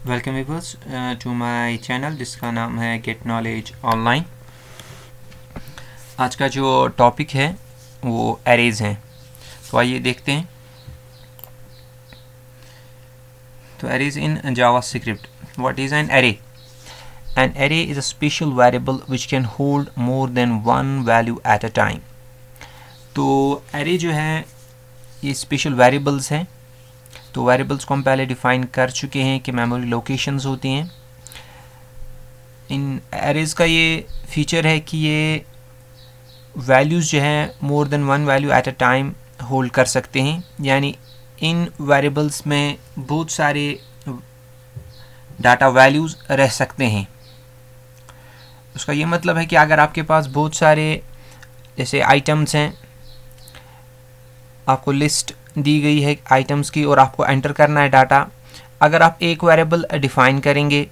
Welcome viewers to my channel जिसका नाम है गेट नॉलेज ऑनलाइन। आज का जो टॉपिक है वो एरेज हैं। तो आइए देखते हैं। तो arrays in JavaScript. What is an array? N array is a special variable which can hold more than one value at a time. तो एरे जो है ये स्पेशल वेरिएबल्स हैं। तो वेरिएबल्स को हम पहले डिफाइन कर चुके हैं कि मेमोरी लोकेशंस होती हैं। इन एरेज का ये फीचर है कि ये वैल्यूज़ जो हैं more than one value at a time hold कर सकते हैं, यानी इन वेरिएबल्स में बहुत सारे डाटा वैल्यूज़ रह सकते हैं। उसका ये मतलब है कि अगर आपके पास बहुत सारे जैसे आइटम्स हैं, आपको लिस्ट दी गई है आइटम्स की और आपको एंटर करना है डाटा। अगर आप एक वेरिएबल डिफाइन करेंगे,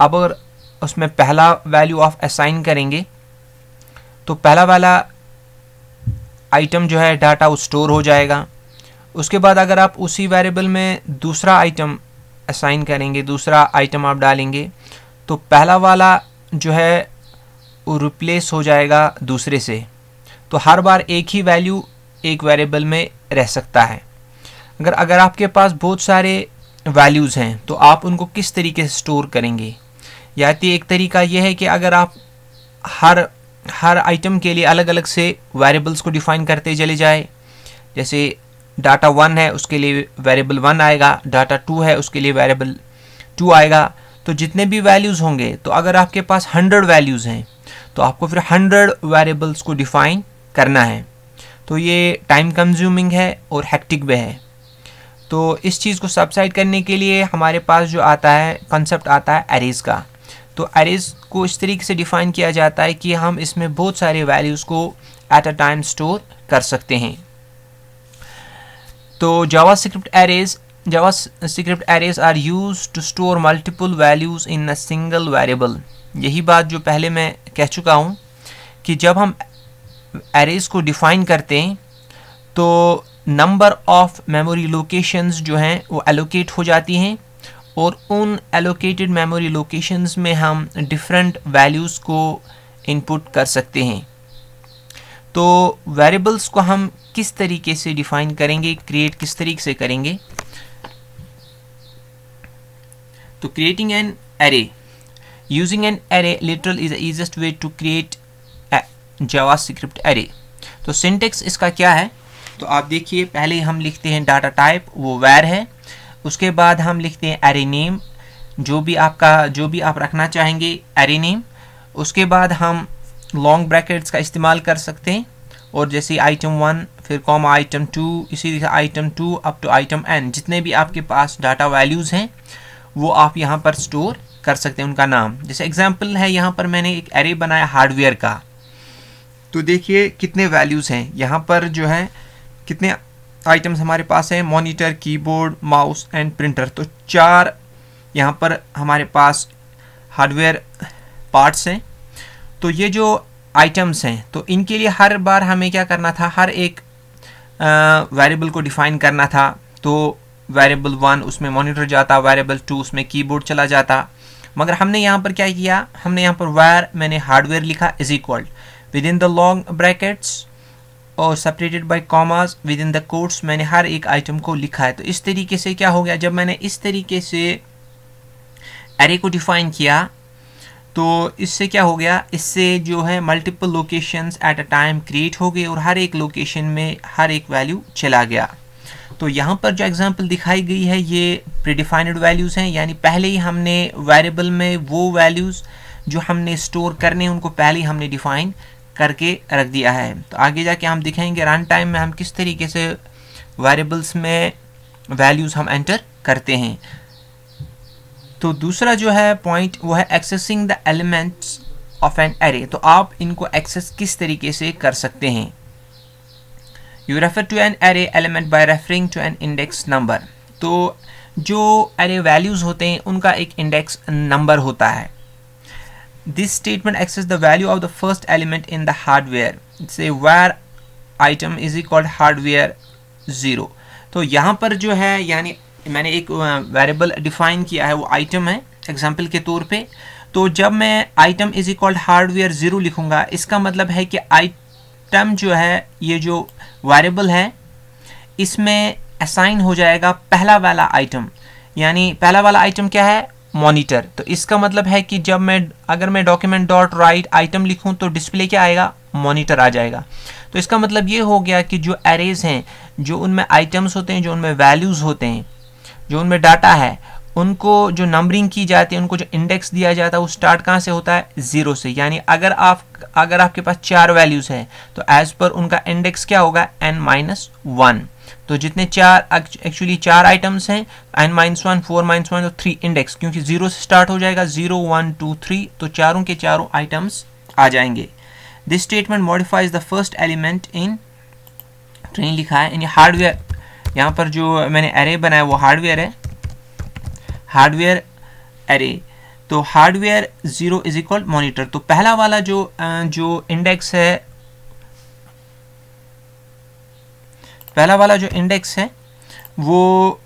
अब अगर उसमें पहला वैल्यू ऑफ असाइन करेंगे तो पहला वाला आइटम जो है डाटा वो स्टोर हो जाएगा। उसके बाद अगर आप उसी वेरिएबल में दूसरा आइटम असाइन करेंगे, दूसरा आइटम आप डालेंगे, तो पहला वाला जो है वो रिप्लेस हो जाएगा दूसरे से। तो हर बार एक ही वैल्यू एक वेरिएबल में रह सकता है। अगर आपके पास बहुत सारे वैल्यूज़ हैं तो आप उनको किस तरीके से स्टोर करेंगे? या तो एक तरीका यह है कि अगर आप हर आइटम के लिए अलग अलग से वेरिएबल्स को डिफाइन करते चले जाए। जैसे डाटा 1 है उसके लिए वेरिएबल 1 आएगा, डाटा 2 है उसके लिए वेरिएबल 2 आएगा। तो जितने भी वैल्यूज़ होंगे, तो अगर आपके पास 100 वैल्यूज़ हैं तो आपको फिर 100 वेरिएबल्स को डिफाइन करना है। तो ये टाइम कंज्यूमिंग है और हेक्टिक भी है। तो इस चीज़ को सबसाइड करने के लिए हमारे पास जो आता है कंसेप्ट आता है एरेज का। तो एरेज को इस तरीके से डिफाइन किया जाता है कि हम इसमें बहुत सारे वैल्यूज़ को एट अ टाइम स्टोर कर सकते हैं। तो JavaScript arrays are used to store multiple values in a single variable. यही बात जो पहले मैं कह चुका हूँ कि जब हम एरेज को डिफाइन करते हैं तो नंबर ऑफ मेमोरी लोकेशंस जो हैं वो एलोकेट हो जाती हैं और उन एलोकेटेड मेमोरी लोकेशंस में हम डिफरेंट वैल्यूज़ को इनपुट कर सकते हैं। तो वेरिएबल्स को हम किस तरीके से डिफाइन करेंगे, क्रिएट किस तरीके से करेंगे? तो creating an array using an array literal is the easiest way to create JavaScript array. तो सिंटेक्स इसका क्या है? तो आप देखिए, पहले हम लिखते हैं डाटा टाइप, वो वैर है। उसके बाद हम लिखते हैं एरे नेम, जो भी आप रखना चाहेंगे एरे नेम। उसके बाद हम लॉन्ग ब्रैकेट्स का इस्तेमाल कर सकते हैं, और जैसे आइटम 1 फिर कॉमा आइटम 2, इसी तरह item 2 up to item n, जितने भी आपके पास डाटा वैल्यूज़ हैं वो आप यहाँ पर स्टोर कर सकते हैं उनका नाम। जैसे एग्जाम्पल है, यहाँ पर मैंने एक एरे बनाया हार्डवेयर का। तो देखिए कितने वैल्यूज़ हैं यहाँ पर, जो है कितने आइटम्स हमारे पास हैं, monitor, keyboard, mouse and printer. तो 4 यहाँ पर हमारे पास हार्डवेयर पार्ट्स हैं। तो ये जो आइटम्स हैं तो इनके लिए हर बार हमें क्या करना था, हर एक वेरिएबल को डिफाइन करना था। तो वेरिएबल 1 उसमें मॉनिटर जाता, वेरिएबल 2 उसमें कीबोर्ड चला जाता। मगर हमने यहाँ पर क्या किया, हमने यहाँ पर मैंने हार्डवेयर लिखा is equal within the long brackets और separated by commas within the quotes, मैंने हर एक आइटम को लिखा है। तो इस तरीके से क्या हो गया, जब मैंने इस तरीके से एरे को डिफाइन किया तो इससे क्या हो गया, इससे जो है multiple locations at a time create हो गए और हर एक लोकेशन में हर एक वैल्यू चला गया। तो यहाँ पर जो एग्जांपल दिखाई गई है ये प्रीडिफाइंड वैल्यूज़ हैं, यानी पहले ही हमने वेरिएबल में वो वैल्यूज़ जो हमने स्टोर करने उनको पहले ही हमने डिफाइन करके रख दिया है। तो आगे जाके हम दिखाएंगे रन टाइम में हम किस तरीके से वेरिएबल्स में वैल्यूज़ हम एंटर करते हैं। तो दूसरा जो है पॉइंट वो है accessing the elements of an array. तो आप इनको एक्सेस किस तरीके से कर सकते हैं? You refer to an array element by referring to an index number. तो जो एरे वैल्यूज़ होते हैं उनका एक इंडेक्स नंबर होता है। This statement access the value of the first element in the hardware. Say where item is equal hardware 0. तो यहाँ पर जो है यानी मैंने एक वेरिएबल डिफाइन किया है, वो आइटम है एग्जांपल के तौर पे। तो जब मैं आइटम इज इक्वल हार्डवेयर 0 लिखूंगा, इसका मतलब है कि आइटम जो है, ये जो वेरिएबल है, इसमें असाइन हो जाएगा पहला वाला आइटम। यानी पहला वाला आइटम क्या है? मॉनिटर। तो इसका मतलब है कि जब अगर मैं डॉक्यूमेंट डॉट राइट आइटम लिखूं तो डिस्प्ले क्या आएगा? मॉनिटर आ जाएगा। तो इसका मतलब ये हो गया कि जो एरेज हैं, जो उनमें आइटम्स होते हैं, जो उनमें वैल्यूज़ होते हैं, जो उनमें डाटा है, उनको जो नंबरिंग की जाती है, उनको जो इंडेक्स दिया जाता है, वो स्टार्ट कहाँ से होता है? 0 से। यानी अगर आपके पास 4 वैल्यूज़ है तो एज पर उनका इंडेक्स क्या होगा? n-1। तो जितने एक्चुअली 4 आइटम्स हैं, n-1, 4-1 तो 3 इंडेक्स, क्योंकि 0 से स्टार्ट हो जाएगा, 0, 1, 2, 3, तो चारों के चारों आइटम्स आ जाएंगे। This statement modifies the first element in train लिखा है, यानी हार्डवेयर। यहाँ पर जो मैंने एरे बनाया वो हार्डवेयर है, हार्डवेयर एरे। तो हार्डवेयर 0 इज इक्वल मॉनिटर। तो पहला वाला जो इंडेक्स है, पहला वाला जो इंडेक्स है वो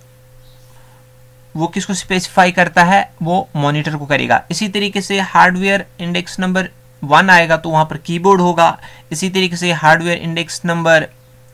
किसको स्पेसिफाई करता है? वो मॉनिटर को करेगा। इसी तरीके से हार्डवेयर इंडेक्स नंबर 1 आएगा तो वहाँ पर कीबोर्ड होगा। इसी तरीके से हार्डवेयर इंडेक्स नंबर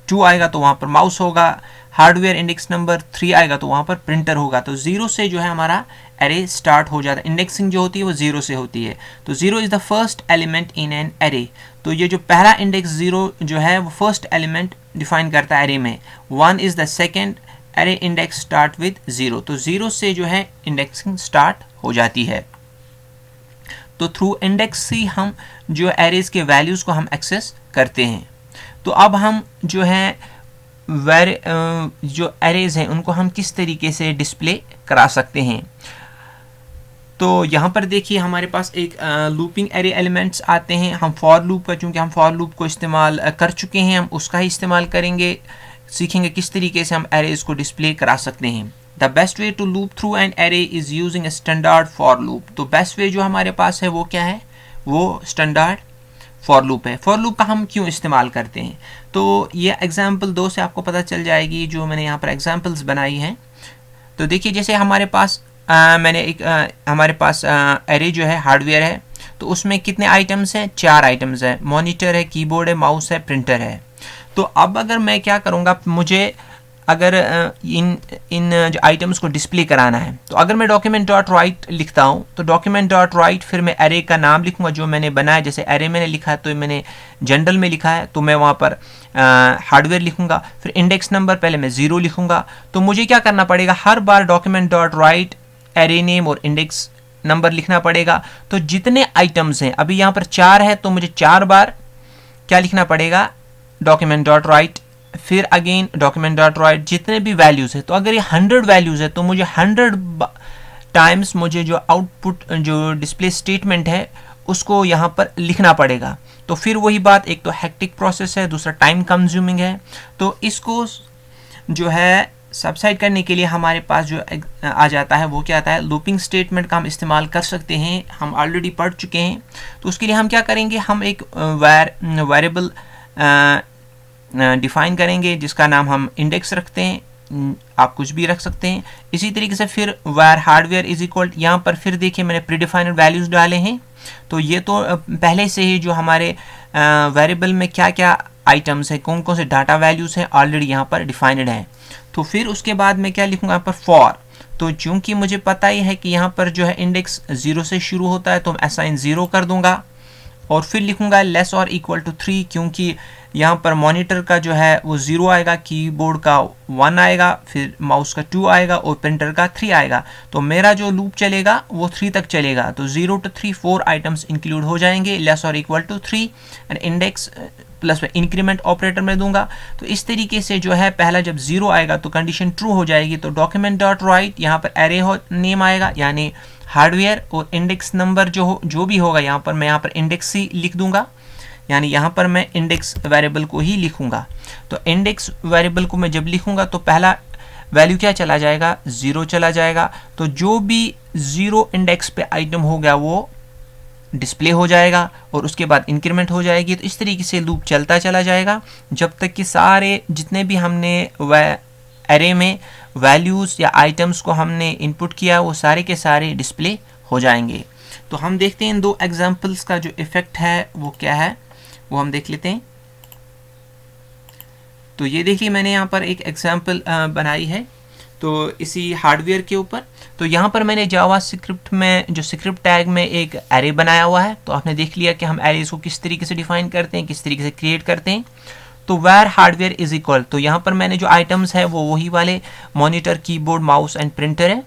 2 आएगा तो वहाँ पर माउस होगा। हार्डवेयर इंडेक्स नंबर 3 आएगा तो वहाँ पर प्रिंटर होगा। तो 0 से जो है हमारा एरे स्टार्ट हो जाता है। इंडेक्सिंग जो होती है वो 0 से होती है। तो 0 is the first element in an array. तो ये जो पहला इंडेक्स 0 जो है वो फर्स्ट एलिमेंट डिफाइन करता है एरे में। 1 is the second, array index start with 0। तो 0 से जो है इंडेक्सिंग स्टार्ट हो जाती है। तो थ्रू इंडेक्स ही हम जो एरेज के वैल्यूज़ को हम एक्सेस करते हैं। तो अब हम जो है जो एरेज हैं उनको हम किस तरीके से डिस्प्ले करा सकते हैं। तो यहाँ पर देखिए हमारे पास एक लूपिंग एरे एलिमेंट्स आते हैं। हम फॉर लूप का, चूँकि हम फॉर लूप को इस्तेमाल कर चुके हैं, हम उसका ही इस्तेमाल करेंगे, सीखेंगे किस तरीके से हम एरेज को डिस्प्ले करा सकते हैं। The best way to loop through an array is using a standard for loop. तो बेस्ट वे जो हमारे पास है वो क्या है? वो स्टैंडर्ड फॉर लूप है। फॉर लूप का हम क्यों इस्तेमाल करते हैं? तो ये एग्जाम्पल 2 से आपको पता चल जाएगी, जो मैंने यहाँ पर एग्जाम्पल्स बनाई हैं। तो देखिए जैसे हमारे पास हमारे पास एरे जो है हार्डवेयर है, तो उसमें कितने आइटम्स हैं? 4 आइटम्स हैं। मॉनिटर है, कीबोर्ड है, माउस है, प्रिंटर है। तो अब अगर मैं क्या करूँगा, मुझे अगर इन जो आइटम्स को डिस्प्ले कराना है, तो अगर मैं डॉक्यूमेंट डॉट राइट लिखता हूँ तो डॉक्यूमेंट डॉट राइट फिर मैं एरे का नाम लिखूँगा जो मैंने बनाया। जैसे एरे मैंने लिखा है तो मैंने जनरल में लिखा है, तो मैं वहाँ पर हार्डवेयर लिखूँगा। फिर इंडेक्स नंबर पहले मैं 0 लिखूँगा। तो मुझे क्या करना पड़ेगा? हर बार document dot write array name और इंडेक्स नंबर लिखना पड़ेगा। तो जितने आइटम्स हैं, अभी यहाँ पर 4 है, तो मुझे 4 बार क्या लिखना पड़ेगा? डॉक्यूमेंट डॉट राइट, फिर अगेन डॉक्यूमेंट डॉट राइट, जितने भी वैल्यूज़ है। तो अगर ये 100 वैल्यूज़ है तो मुझे 100 टाइम्स मुझे जो आउटपुट जो डिस्प्ले स्टेटमेंट है उसको यहाँ पर लिखना पड़ेगा। तो फिर वही बात, एक तो हेक्टिक प्रोसेस है, दूसरा टाइम कंज्यूमिंग है। तो इसको जो है सबसाइड करने के लिए हमारे पास जो आ जाता है वो क्या आता है? लूपिंग स्टेटमेंट का हम इस्तेमाल कर सकते हैं। हम ऑलरेडी पढ़ चुके हैं। तो उसके लिए हम क्या करेंगे? हम एक वेरिएबल डिफाइन करेंगे जिसका नाम हम इंडेक्स रखते हैं। आप कुछ भी रख सकते हैं। इसी तरीके से फिर वायर हार्डवेयर इज इक्वल, यहाँ पर फिर देखिए मैंने प्रीडिफाइंड वैल्यूज़ डाले हैं। तो ये तो पहले से ही जो हमारे वेरिएबल में क्या क्या आइटम्स है, कौन कौन से डाटा वैल्यूज़ हैं, ऑलरेडी यहाँ पर डिफाइंड है। तो फिर उसके बाद मैं क्या लिखूँगा यहाँ पर? फॉर। तो चूँकि मुझे पता ही है कि यहाँ पर जो है इंडेक्स 0 से शुरू होता है, तो मैं असाइन 0 कर दूंगा। और फिर लिखूंगा लेस और इक्वल टू 3, क्योंकि यहाँ पर मॉनिटर का जो है वो 0 आएगा, कीबोर्ड का 1 आएगा, फिर माउस का 2 आएगा और प्रिंटर का 3 आएगा। तो मेरा जो लूप चलेगा वो 3 तक चलेगा। तो 0 to 3 4 आइटम्स इंक्लूड हो जाएंगे, लेस और equal to 3 and index plus में इंक्रीमेंट ऑपरेटर में दूंगा। तो इस तरीके से जो है पहला जब 0 आएगा तो कंडीशन ट्रू हो जाएगी। तो डॉक्यूमेंट डॉट राइट यहाँ पर एरे नेम आएगा, यानी हार्डवेयर, और इंडेक्स नंबर जो भी होगा यहाँ पर मैं यहाँ पर इंडेक्स ही लिख दूंगा, यानी यहाँ पर मैं इंडेक्स वेरिएबल को ही लिखूंगा। तो इंडेक्स वेरिएबल को मैं जब लिखूंगा तो पहला वैल्यू क्या चला जाएगा? 0 चला जाएगा। तो जो भी 0 इंडेक्स पे आइटम हो गया वो डिस्प्ले हो जाएगा और उसके बाद इंक्रीमेंट हो जाएगी। तो इस तरीके से लूप चलता चला जाएगा जब तक कि सारे जितने भी हमने एरे में वैल्यूज़ या आइटम्स को हमने इनपुट किया वो सारे के सारे डिस्प्ले हो जाएंगे। तो हम देखते हैं इन दो एग्जांपल्स का जो इफ़ेक्ट है वो क्या है, वो हम देख लेते हैं। तो ये देखिए मैंने यहाँ पर एक एग्जांपल बनाई है तो इसी हार्डवेयर के ऊपर। तो यहाँ पर मैंने जावा स्क्रिप्ट में जो स्क्रिप्ट टैग में एक एरे बनाया हुआ है। तो आपने देख लिया कि हम एरेज को किस तरीके से डिफाइन करते हैं, किस तरीके से क्रिएट करते हैं। तो वेयर हार्डवेयर इज इक्वल, तो यहाँ पर मैंने जो आइटम्स है वो वही वाले monitor, keyboard, mouse and printer है।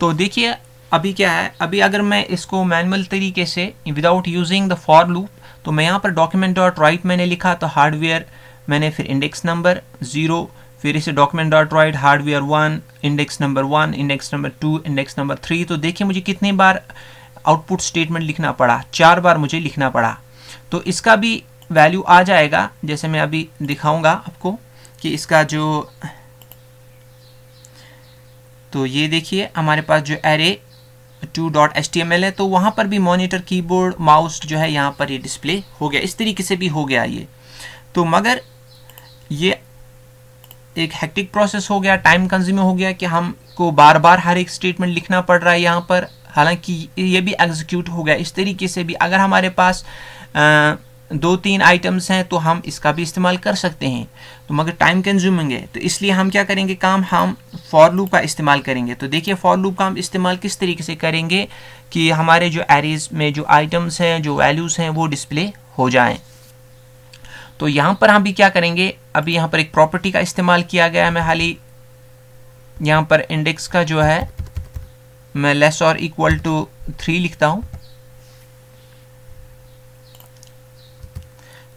तो देखिए अभी क्या है, अभी अगर मैं इसको मैनुअल तरीके से without using the for loop, तो मैं यहाँ पर डॉक्यूमेंट डॉट राइट मैंने लिखा तो हार्डवेयर मैंने फिर इंडेक्स नंबर 0, फिर इसे document dot right hardware 1, index number 1, index number 2, index number 3। तो देखिए मुझे कितनी बार आउटपुट स्टेटमेंट लिखना पड़ा, 4 बार मुझे लिखना पड़ा। तो इसका भी वैल्यू आ जाएगा, जैसे मैं अभी दिखाऊंगा आपको कि इसका जो, तो ये देखिए हमारे पास जो एरे 2.html है तो वहाँ पर भी मॉनिटर, कीबोर्ड, माउस जो है यहाँ पर ये डिस्प्ले हो गया, इस तरीके से भी हो गया ये। तो मगर ये एक हेक्टिक प्रोसेस हो गया, टाइम कंज्यूमिंग हो गया कि हमको बार बार हर एक स्टेटमेंट लिखना पड़ रहा है यहाँ पर। हालांकि ये भी एग्जीक्यूट हो गया। इस तरीके से भी अगर हमारे पास 2-3 आइटम्स हैं तो हम इसका भी इस्तेमाल कर सकते हैं, तो मगर टाइम कंज्यूमिंग है। तो इसलिए हम क्या करेंगे काम, हम फॉर लूप का इस्तेमाल करेंगे। तो देखिए फॉर लूप का हम इस्तेमाल किस तरीके से करेंगे कि हमारे जो एरेज में जो आइटम्स हैं, जो वैल्यूज़ हैं वो डिस्प्ले हो जाएं। तो यहाँ पर हम भी क्या करेंगे, अभी यहाँ पर एक प्रॉपर्टी का इस्तेमाल किया गया है। मैं हाली यहाँ पर इंडेक्स का जो है मैं लेस और इक्वल टू 3 लिखता हूँ।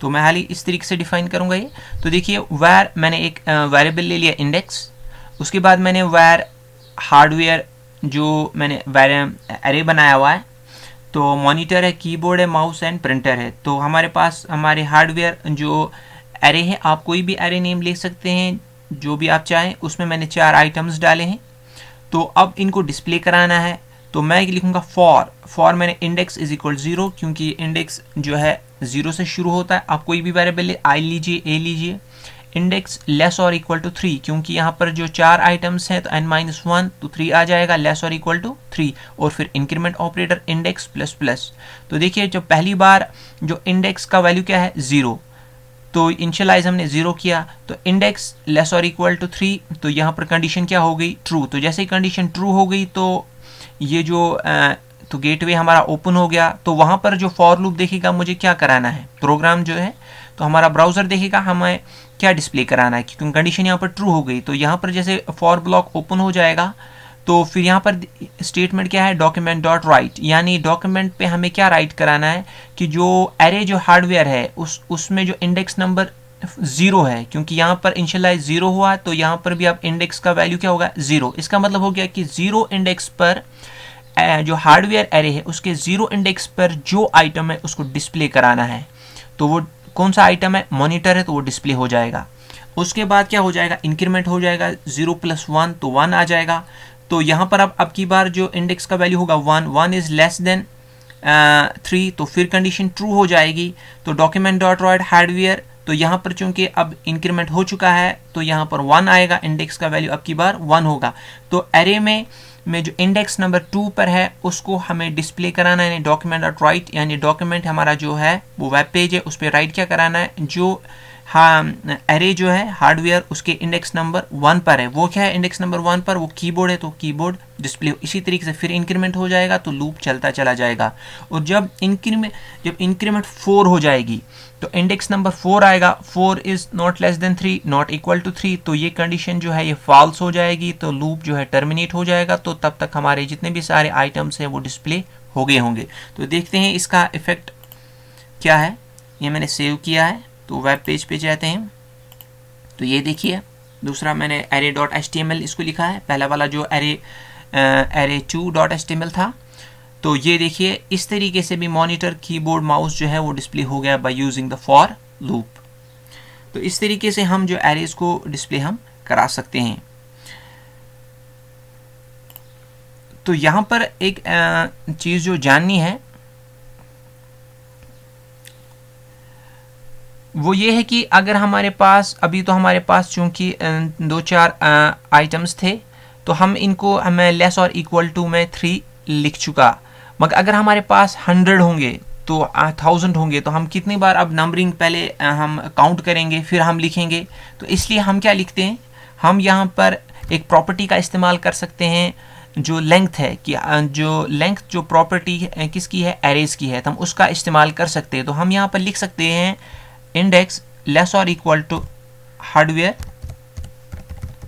तो मैं हाली इस तरीके से डिफाइन करूंगा ये। तो देखिए वेयर मैंने एक वेरिएबल ले लिया इंडेक्स, उसके बाद मैंने वेयर हार्डवेयर जो मैंने एरे बनाया हुआ है, तो मॉनिटर है, कीबोर्ड है, माउस एंड प्रिंटर है। तो हमारे पास हमारे हार्डवेयर जो एरे है, आप कोई भी एरे नेम ले सकते हैं जो भी आप चाहें, उसमें मैंने 4 आइटम्स डाले हैं। तो अब इनको डिस्प्ले कराना है तो मैं लिखूंगा फॉर मैंने इंडेक्स इज इक्वल 0, क्योंकि इंडेक्स जो है 0 से शुरू होता है। आप कोई भी वेरिएबल आई लीजिए, ए लीजिए। इंडेक्स लेस और इक्वल टू 3, क्योंकि यहाँ पर जो 4 आइटम्स हैं तो n-1 तो 3 आ जाएगा, लेस और इक्वल टू 3। और फिर increment operator index plus plus. तो देखिए जब पहली बार जो इंडेक्स का वैल्यू क्या है 0, तो इनिशियलाइज हमने 0 किया, तो इंडेक्स लेस और इक्वल टू 3, तो यहाँ पर कंडीशन क्या हो गई, ट्रू। तो जैसे ही कंडीशन ट्रू हो गई तो ये जो तो गेटवे हमारा ओपन हो गया। तो वहाँ पर जो फॉर लूप देखेगा मुझे क्या कराना है, प्रोग्राम जो है, तो हमारा ब्राउज़र देखेगा हमें क्या डिस्प्ले कराना है, क्योंकि कंडीशन यहाँ पर ट्रू हो गई। तो यहाँ पर जैसे फॉर ब्लॉक ओपन हो जाएगा तो फिर यहाँ पर स्टेटमेंट क्या है, डॉक्यूमेंट डॉट राइट, यानी डॉक्यूमेंट पे हमें क्या राइट कराना है कि जो एरे जो हार्डवेयर है उसमें जो इंडेक्स नंबर 0 है, क्योंकि यहाँ पर इनिशियलाइज 0 हुआ तो यहाँ पर भी अब इंडेक्स का वैल्यू क्या होगा 0। इसका मतलब हो गया कि 0 इंडेक्स पर जो हार्डवेयर एरे है उसके 0 इंडेक्स पर जो आइटम है उसको डिस्प्ले कराना है। तो वो कौन सा आइटम है, मॉनिटर है, तो वो डिस्प्ले हो जाएगा। उसके बाद क्या हो जाएगा, इंक्रीमेंट हो जाएगा, 0 + 1 तो 1 आ जाएगा। तो यहाँ पर अब की बार जो इंडेक्स का वैल्यू होगा 1 इज़ लेस देन 3, तो फिर कंडीशन ट्रू हो जाएगी। तो डॉक्यूमेंट डॉट राइट हार्डवेयर, तो यहाँ पर चूंकि अब इंक्रीमेंट हो चुका है तो यहाँ पर 1 आएगा, इंडेक्स का वैल्यू अब की बार 1 होगा। तो एरे में जो इंडेक्स नंबर 2 पर है उसको हमें डिस्प्ले कराना है, यानी डॉक्यूमेंट डॉट राइट, यानी डॉक्यूमेंट हमारा जो है वो वेब पेज है उस पर राइट क्या कराना है, जो एरे जो है हार्डवेयर उसके इंडेक्स नंबर 1 पर है, वो क्या है इंडेक्स नंबर 1 पर, वो कीबोर्ड है, तो कीबोर्ड डिस्प्ले। इसी तरीके से फिर इंक्रीमेंट हो जाएगा तो लूप चलता चला जाएगा। और जब इंक्रीमेंट 4 हो जाएगी तो इंडेक्स नंबर 4 आएगा, 4 is not less than 3, not equal to 3, तो ये कंडीशन जो है ये फॉल्स हो जाएगी, तो लूप जो है टर्मिनेट हो जाएगा। तो तब तक हमारे जितने भी सारे आइटम्स हैं वो डिस्प्ले हो गए होंगे। तो देखते हैं इसका इफेक्ट क्या है। ये मैंने सेव किया है, तो वेब पेज पे जाते हैं। तो ये देखिए दूसरा मैंने array.html इसको लिखा है, पहला वाला जो array2.html था। तो ये देखिए इस तरीके से भी मॉनिटर, कीबोर्ड, माउस जो है वो डिस्प्ले हो गया by using the for loop. तो इस तरीके से हम जो एरेज को डिस्प्ले हम करा सकते हैं। तो यहाँ पर एक चीज़ जो जाननी है, वो ये है कि अगर हमारे पास अभी तो हमारे पास चूँकि 2-4 आइटम्स थे, तो हम इनको मैं लेस और इक्वल टू में 3 लिख चुका, मगर अगर हमारे पास 100 होंगे तो 1000 होंगे, तो हम कितनी बार अब नंबरिंग पहले हम काउंट करेंगे फिर हम लिखेंगे। तो इसलिए हम क्या लिखते हैं, हम यहाँ पर एक प्रॉपर्टी का इस्तेमाल कर सकते हैं जो लेंथ है, कि जो लेंथ जो प्रॉपर्टी किसकी है, एरेज की है, तो हम उसका इस्तेमाल कर सकते हैं। तो हम यहाँ पर लिख सकते हैं इंडेक्स लेस और equal to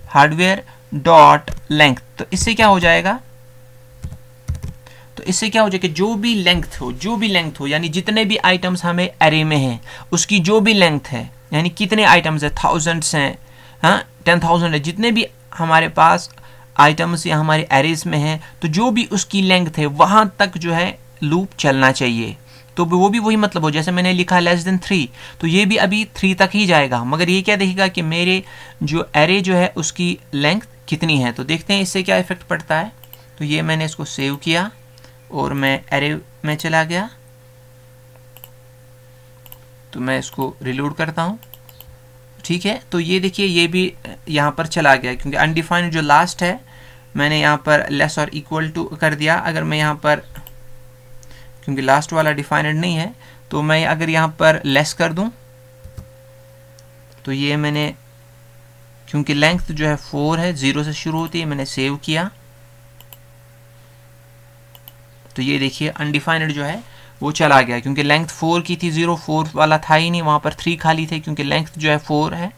hardware dot length. तो इससे क्या हो जाएगा, तो इससे क्या हो जाएगा, जो भी लेंथ हो यानी जितने भी आइटम्स हमें एरे में हैं उसकी जो भी लेंथ है, यानी कितने आइटम्स है, थाउजेंड्स हैं, हाँ 10,000 है, जितने भी हमारे पास आइटम्स या हमारे एरेज में हैं, तो जो भी उसकी लेंथ है वहाँ तक जो है लूप चलना चाहिए। तो वो भी वही मतलब हो, जैसे मैंने लिखा लेस देन 3, तो ये भी अभी 3 तक ही जाएगा, मगर ये क्या देखेगा कि मेरे जो एरे जो है उसकी लेंथ कितनी है। तो देखते हैं इससे क्या इफेक्ट पड़ता है। तो ये मैंने इसको सेव किया और मैं एरे में चला गया, तो मैं इसको रिलोड करता हूँ, ठीक है। तो ये देखिए ये भी यहाँ पर चला गया, क्योंकि अनडिफाइंड जो लास्ट है मैंने यहाँ पर लेस और इक्वल टू कर दिया। अगर मैं यहाँ पर, क्योंकि लास्ट वाला डिफाइंड नहीं है, तो मैं अगर यहाँ पर लेस कर दूँ, तो ये मैंने, क्योंकि लेंथ जो है 4 है, 0 से शुरू होती है, मैंने सेव किया, तो ये देखिए अनडिफाइंड जो है वो चला गया, क्योंकि लेंथ 4 की थी, 0 4 वाला था ही नहीं, वहाँ पर 3 खाली थे, क्योंकि लेंथ जो है 4 है।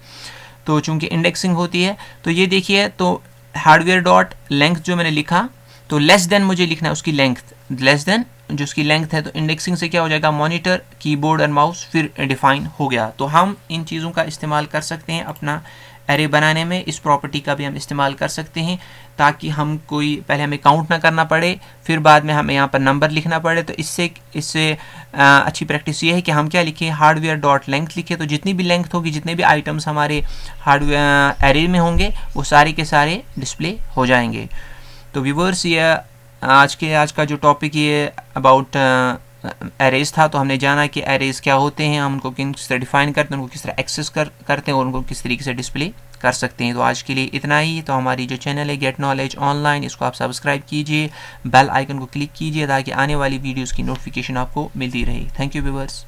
तो चूंकि इंडेक्सिंग होती है, तो ये देखिए, तो हार्डवेयर डॉट लेंथ जो मैंने लिखा, तो लेस देन मुझे लिखना है उसकी लेंथ, लेस देन जो उसकी लेंथ है, तो इंडेक्सिंग से क्या हो जाएगा, मॉनिटर कीबोर्ड और माउस फिर डिफाइन हो गया। तो हम इन चीज़ों का इस्तेमाल कर सकते हैं अपना एरे बनाने में, इस प्रॉपर्टी का भी हम इस्तेमाल कर सकते हैं, ताकि हम पहले हमें काउंट ना करना पड़े, फिर बाद में हमें यहाँ पर नंबर लिखना पड़े। तो इससे अच्छी प्रैक्टिस ये है कि हम क्या लिखें, हार्डवेयर डॉट लेंथ लिखें, तो जितनी भी लेंथ होगी, जितने भी आइटम्स हमारे हार्डवेयर एरे में होंगे, वो सारे के सारे डिस्प्ले हो जाएंगे। तो व्यूअर्स, ये आज का जो टॉपिक ये अबाउट एरेज था। तो हमने जाना कि एरेज क्या होते हैं, हम उनको किस तरह डिफाइन करते हैं, उनको किस तरह एक्सेस करते हैं और उनको किस तरीके से डिस्प्ले कर सकते हैं। तो आज के लिए इतना ही। तो हमारी जो चैनल है गेट नॉलेज ऑनलाइन, इसको आप सब्सक्राइब कीजिए, बेल आइकन को क्लिक कीजिए, ताकि आने वाली वीडियोज़ की नोटिफिकेशन आपको मिलती रहे। Thank you viewers.